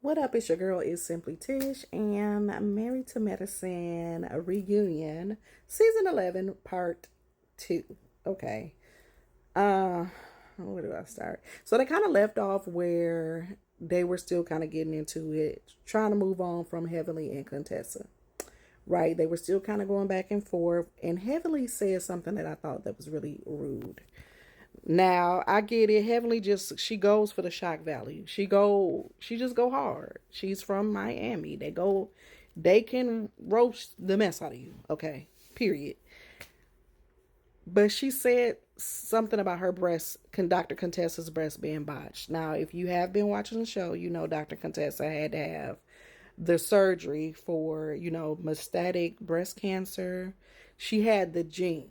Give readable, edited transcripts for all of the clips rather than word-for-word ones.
What up? It's your girl, is Simply Tish, and Married to Medicine a reunion, season 11, part 2. Okay. Uh, where do I start? So they kind of left off where they were still kind of getting into it, trying to move on from Heavenly and Contessa. Right? They were still kind of going back and forth, and Heavenly said something that I thought that was really rude. Now I get it. Heavenly just she goes for the shock value. She just go hard. She's from Miami. They can roast the mess out of you. Okay, period. But she said something about her breast, Dr. Contessa's breast being botched. Now, if you have been watching the show, you know Dr. Contessa had to have the surgery for metastatic breast cancer. She had the gene,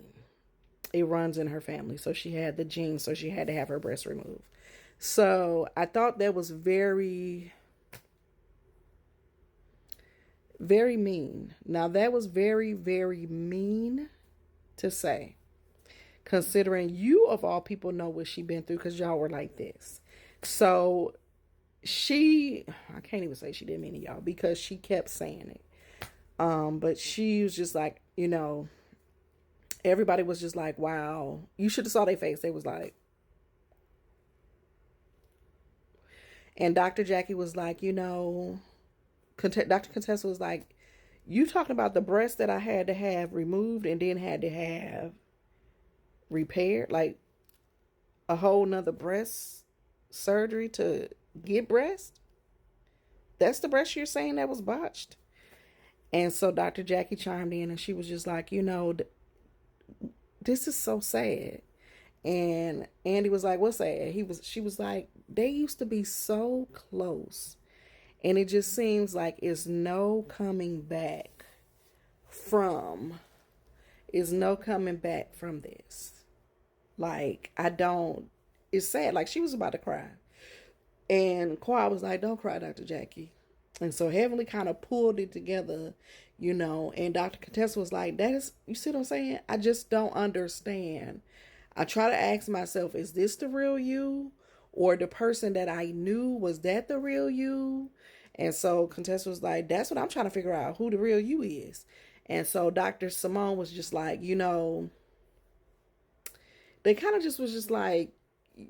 it runs in her family. So she had the gene, so she had to have her breast removed. So I thought that was very, very mean. Now, that was very, very mean to say, considering you, of all people, know what she been through because y'all were like this. So I can't even say she didn't mean it, y'all, because she kept saying it. But she was just like, everybody was just like, wow. You should have saw their face. They was like, and Dr. Jackie was like, Dr. Contessa was like, you talking about the breast that I had to have removed and then had to have repaired, like a whole nother breast surgery to get breast? That's the breast you're saying that was botched? And so Dr. Jackie chimed in and she was just like, this is so sad. And Andy was like, what's sad? She was like, they used to be so close. And it just seems like it's no coming back from this. Like, I don't, it's sad. Like, she was about to cry. And Qua was like, don't cry, Dr. Jackie. And so Heavenly kind of pulled it together, and Dr. Contessa was like, that is, you see what I'm saying? I just don't understand. I try to ask myself, is this the real you? Or the person that I knew, was that the real you? And so Contessa was like, that's what I'm trying to figure out, who the real you is. And so Dr. Simone was just like, they kind of just was just like,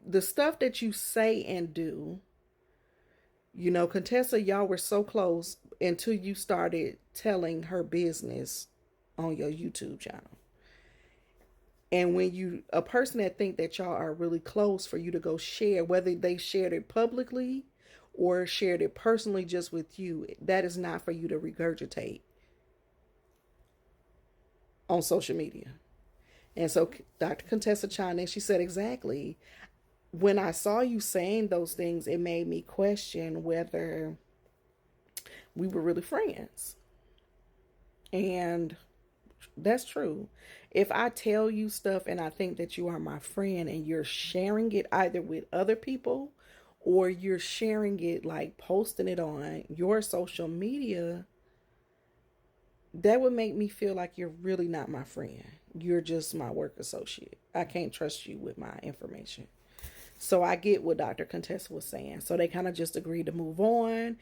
the stuff that you say and do, Contessa, y'all were so close until you started telling her business on your YouTube channel. And when a person that think that y'all are really close, for you to go share, whether they shared it publicly or shared it personally just with you, that is not for you to regurgitate on social media. And so Dr. Contessa chimed in. She said, exactly. When I saw you saying those things, it made me question whether we were really friends. And that's true. If I tell you stuff and I think that you are my friend and you're sharing it either with other people or you're sharing it, like posting it on your social media, that would make me feel like you're really not my friend. You're just my work associate. I can't trust you with my information. So I get what Dr. Contessa was saying. So they kind of just agreed to move on.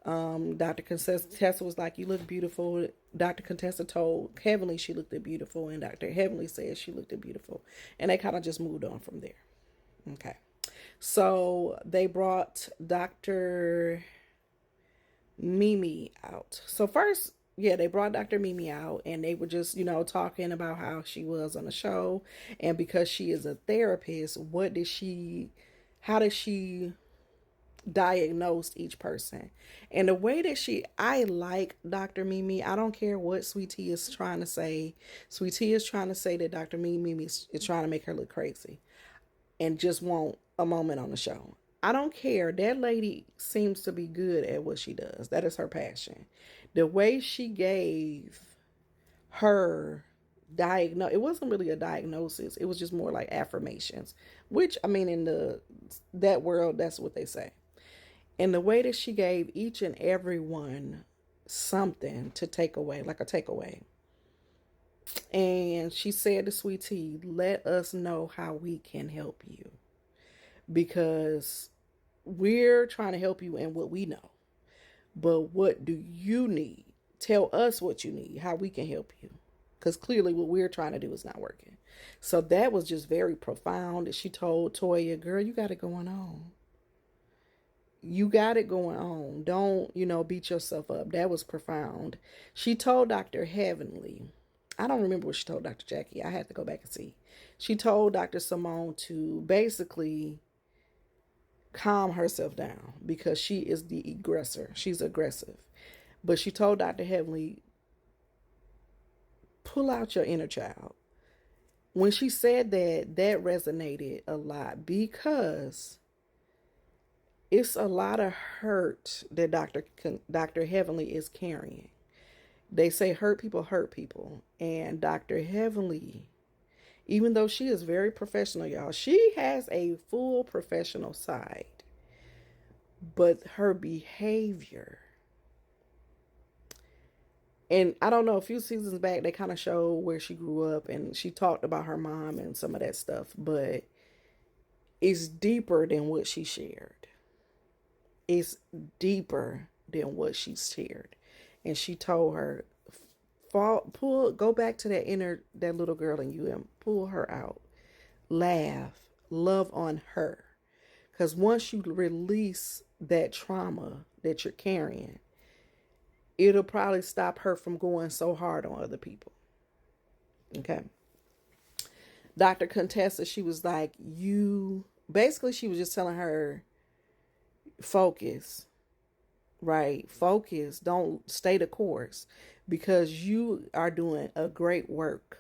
Dr. Contessa was like, you look beautiful. Dr. Contessa told Heavenly she looked beautiful, and Dr. Heavenly said she looked beautiful. And they kind of just moved on from there. Okay. So they brought Dr. Mimi out. So first, yeah, they brought Dr. Mimi out and they were just, talking about how she was on the show. And because she is a therapist, how did she diagnosed each person? And the way that I like Dr. Mimi. I don't care what Sweet Tea is trying to say. Sweet Tea is trying to say that Dr. Mimi is trying to make her look crazy and just want a moment on the show. I don't care. That lady seems to be good at what she does. That is her passion. The way she gave her it wasn't really a diagnosis. It was just more like affirmations, which, I mean, in that world, that's what they say. And the way that she gave each and every one something to take away, like a takeaway. And she said to Sweet Tea, let us know how we can help you. Because we're trying to help you in what we know. but what do you need? Tell us what you need, how we can help you. Because clearly what we're trying to do is not working. So that was just very profound. She told Toya, girl, you got it going on. You got it going on. Don't, beat yourself up. That was profound. She told Dr. Heavenly, I don't remember what she told Dr. Jackie. I had to go back and see. She told Dr. Simone to basically calm herself down because she is the aggressor. She's aggressive. But she told Dr. Heavenly, pull out your inner child. When she said that, that resonated a lot because it's a lot of hurt that Dr. Heavenly is carrying. They say hurt people. And Dr. Heavenly, even though she is very professional, y'all, she has a full professional side. But her behavior, and I don't know, a few seasons back, they kind of showed where she grew up and she talked about her mom and some of that stuff, but it's deeper than what she shared. It's deeper than what she shared. And she told her, go back to that little girl in you and pull her out. Laugh, love on her. Because once you release that trauma that you're carrying, it'll probably stop her from going so hard on other people. Okay. Dr. Contessa, she was like, basically she was just telling her, focus, right? Focus. Don't stay the course because you are doing a great work.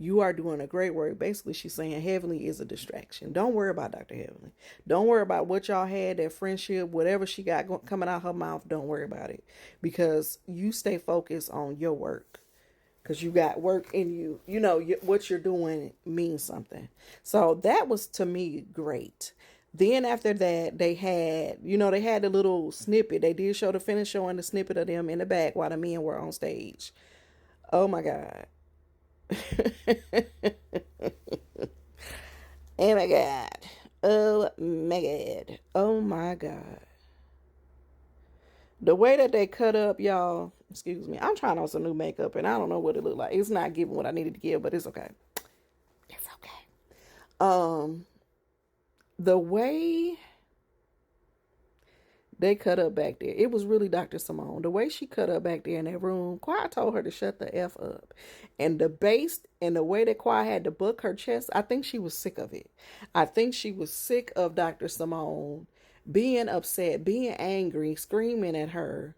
You are doing a great work. Basically, she's saying Heavenly is a distraction. Don't worry about Dr. Heavenly. Don't worry about what y'all had, that friendship, whatever she got coming out her mouth. Don't worry about it because you stay focused on your work because you got work in you. What you're doing means something. So that was, to me, great. Then after that, they had the little snippet. They did show the finish showing the snippet of them in the back while the men were on stage. Oh my God. Oh my God. Oh my God. Oh my God. The way that they cut up, y'all, excuse me, I'm trying on some new makeup and I don't know what it looked like. It's not giving what I needed to give, but it's okay. It's okay. The way they cut up back there, it was really Dr. Simone. The way she cut up back there in that room, Quiet told her to shut the F up. And the bass and the way that Quiet had to book her chest, I think she was sick of it. I think she was sick of Dr. Simone being upset, being angry, screaming at her.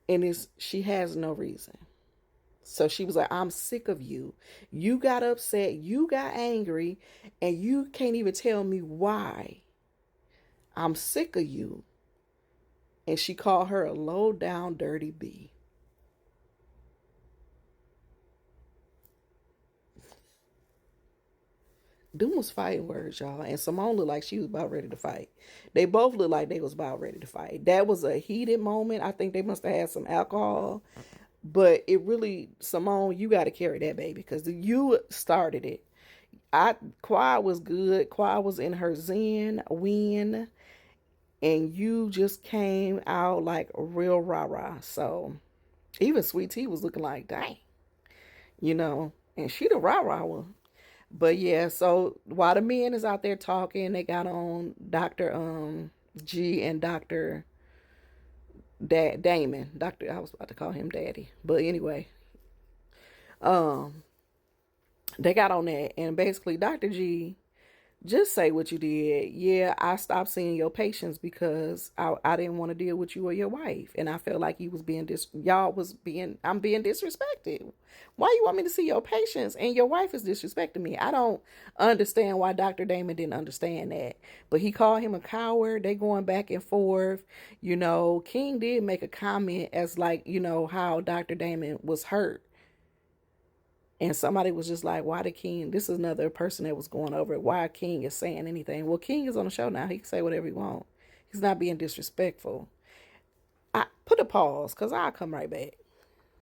And she has no reason. So she was like, I'm sick of you. You got upset, you got angry, and you can't even tell me why. I'm sick of you. And she called her a low down dirty bee. Them was fighting words, y'all. And Simone looked like she was about ready to fight. They both looked like they was about ready to fight. That was a heated moment. I think they must have had some alcohol. But it really, Simone, you got to carry that baby because you started it. Quiet was good. Quiet was in her zen, win. And you just came out like a real rah-rah. So even Sweet Tea was looking like, dang, and she the rah-rah one. But yeah, so while the men is out there talking, they got on Dr. G and Dr. Damon. I was about to call him Daddy. But anyway, they got on that. And basically, Dr. G, just say what you did. Yeah, I stopped seeing your patients because I didn't want to deal with you or your wife. And I felt like you was I'm being disrespected. Why you want me to see your patients and your wife is disrespecting me? I don't understand why Dr. Damon didn't understand that. But he called him a coward. They going back and forth. King did make a comment as like, how Dr. Damon was hurt. And somebody was just like, why the King, this is another person that was going over it, why King is saying anything. Well, King is on the show now. He can say whatever he wants. He's not being disrespectful. I put a pause because I'll come right back.